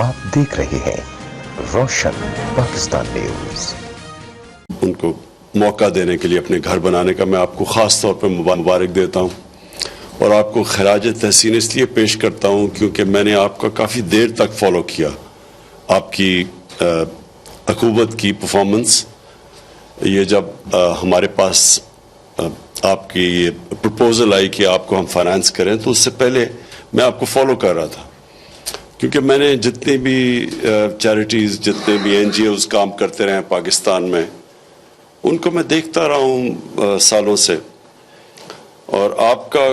आप देख रहे हैं रोशन पाकिस्तान न्यूज। उनको मौका देने के लिए अपने घर बनाने का मैं आपको ख़ास तौर पर मुबारक देता हूँ और आपको खराज तहसीन इसलिए पेश करता हूँ क्योंकि मैंने आपका काफ़ी देर तक फॉलो किया, आपकी हुकूमत की परफॉर्मेंस। ये जब हमारे पास आपकी ये प्रपोज़ल आई कि आपको हम फाइनेंस करें, तो उससे पहले मैं आपको फॉलो कर रहा था, क्योंकि मैंने जितनी भी चैरिटीज़, जितने भी NGOs काम करते रहे हैं पाकिस्तान में, उनको मैं देखता रहा हूँ सालों से। और आपका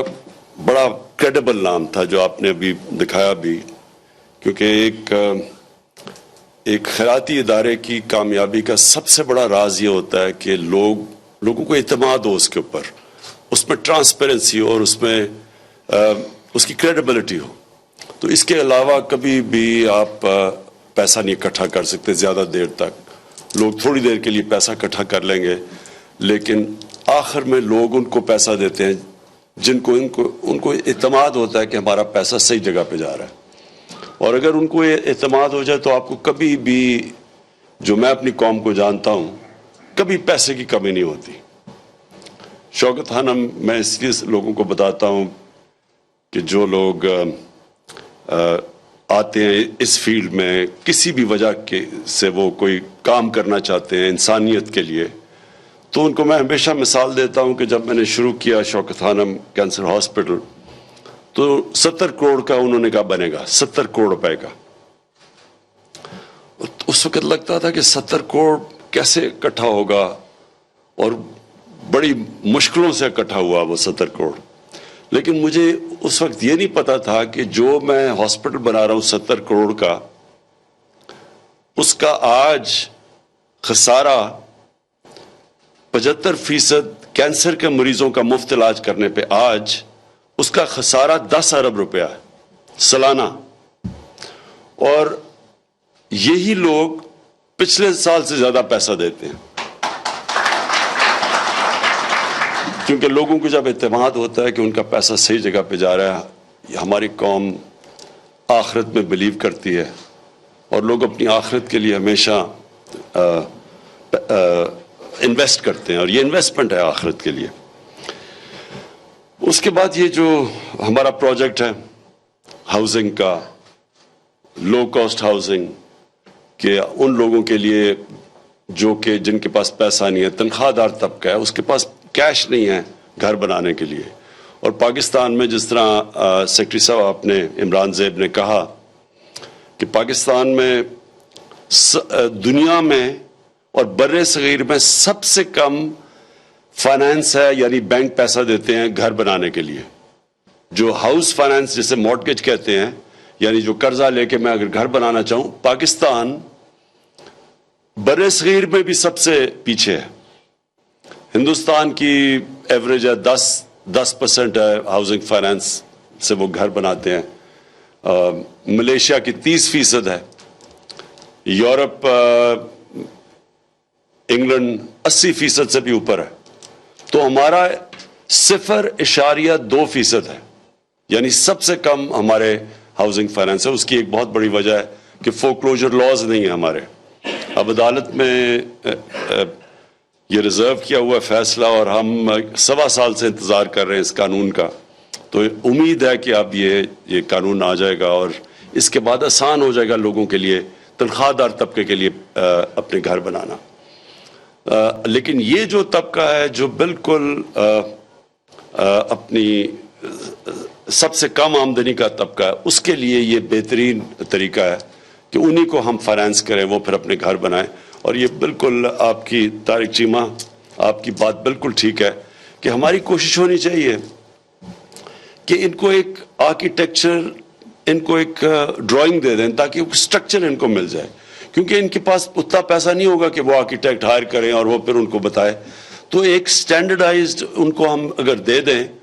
बड़ा क्रेडिबल नाम था जो आपने अभी दिखाया भी, क्योंकि एक खैराती इदारे की कामयाबी का सबसे बड़ा राज ये होता है कि लोगों को इत्मीनान हो उसके ऊपर, उसमें ट्रांसपेरेंसी हो और उसमें उसकी क्रेडिबिलिटी हो। तो इसके अलावा कभी भी आप पैसा नहीं इकट्ठा कर सकते ज़्यादा देर तक। लोग थोड़ी देर के लिए पैसा इकट्ठा कर लेंगे, लेकिन आखिर में लोग उनको पैसा देते हैं जिनको उनको इत्मीनान होता है कि हमारा पैसा सही जगह पे जा रहा है। और अगर उनको ये इत्मीनान हो जाए तो आपको कभी भी, जो मैं अपनी कौम को जानता हूँ, कभी पैसे की कमी नहीं होती। शौकत खानम, मैं इसलिए लोगों को बताता हूँ कि जो लोग आते हैं इस फील्ड में किसी भी वजह के से वो कोई काम करना चाहते हैं इंसानियत के लिए, तो उनको मैं हमेशा मिसाल देता हूं कि जब मैंने शुरू किया शौकत खानम कैंसर हॉस्पिटल, तो 70 करोड़ का उन्होंने कहा बनेगा, 70 करोड़ रुपए का। उस वक्त लगता था कि 70 करोड़ कैसे इकट्ठा होगा, और बड़ी मुश्किलों से इकट्ठा हुआ वो 70 करोड़। लेकिन मुझे उस वक्त ये नहीं पता था कि जो मैं हॉस्पिटल बना रहा हूं 70 करोड़ का, उसका आज खसारा 75% कैंसर के मरीजों का मुफ्त इलाज करने पे आज उसका खसारा 10 अरब रुपया है सालाना। और यही लोग पिछले साल से ज्यादा पैसा देते हैं, क्योंकि लोगों को जब इत्मीनान होता है कि उनका पैसा सही जगह पे जा रहा है। हमारी कौम आखिरत में बिलीव करती है और लोग अपनी आखिरत के लिए हमेशा इन्वेस्ट करते हैं, और ये इन्वेस्टमेंट है आखिरत के लिए। उसके बाद ये जो हमारा प्रोजेक्ट है हाउसिंग का, लो कॉस्ट हाउसिंग, के उन लोगों के लिए जो कि जिनके पास पैसा नहीं है, तनख्वाहदार तबका है, उसके पास कैश नहीं है घर बनाने के लिए। और पाकिस्तान में जिस तरह सेक्रेटरी साहब आपने, इमरान ज़ैब ने कहा कि पाकिस्तान में दुनिया में और बर्रे सगीर में सबसे कम फाइनेंस है, यानी बैंक पैसा देते हैं घर बनाने के लिए। जो हाउस फाइनेंस जिसे मॉर्टगेज कहते हैं, यानी जो कर्जा लेके मैं अगर घर बनाना चाहूं, पाकिस्तान बर्रे सगीर में भी सबसे पीछे है। हिंदुस्तान की एवरेज है 10% है हाउसिंग फाइनेंस से वो घर बनाते हैं। मलेशिया की 30% है। यूरोप, इंग्लैंड 80% से भी ऊपर है। तो हमारा 0.2% है, यानी सबसे कम हमारे हाउसिंग फाइनेंस है। उसकी एक बहुत बड़ी वजह है कि फोरक्लोजर लॉज नहीं है हमारे। अब अदालत में ये रिजर्व किया हुआ फैसला, और हम 1.25 साल से इंतजार कर रहे हैं इस कानून का। तो उम्मीद है कि अब ये कानून आ जाएगा और इसके बाद आसान हो जाएगा लोगों के लिए, तनख्वाहदार तबके के लिए अपने घर बनाना। लेकिन ये जो तबका है जो बिल्कुल अपनी सबसे कम आमदनी का तबका है, उसके लिए ये बेहतरीन तरीका है कि उन्हीं को हम फाइनेंस करें, वो फिर अपने घर बनाएं। और ये बिल्कुल आपकी तारिक चीमा, आपकी बात बिल्कुल ठीक है कि हमारी कोशिश होनी चाहिए कि इनको एक आर्किटेक्चर, इनको एक ड्राइंग दे दें ताकि स्ट्रक्चर इनको मिल जाए, क्योंकि इनके पास उतना पैसा नहीं होगा कि वो आर्किटेक्ट हायर करें और वो फिर उनको बताए। तो एक स्टैंडर्डाइज्ड उनको हम अगर दे दें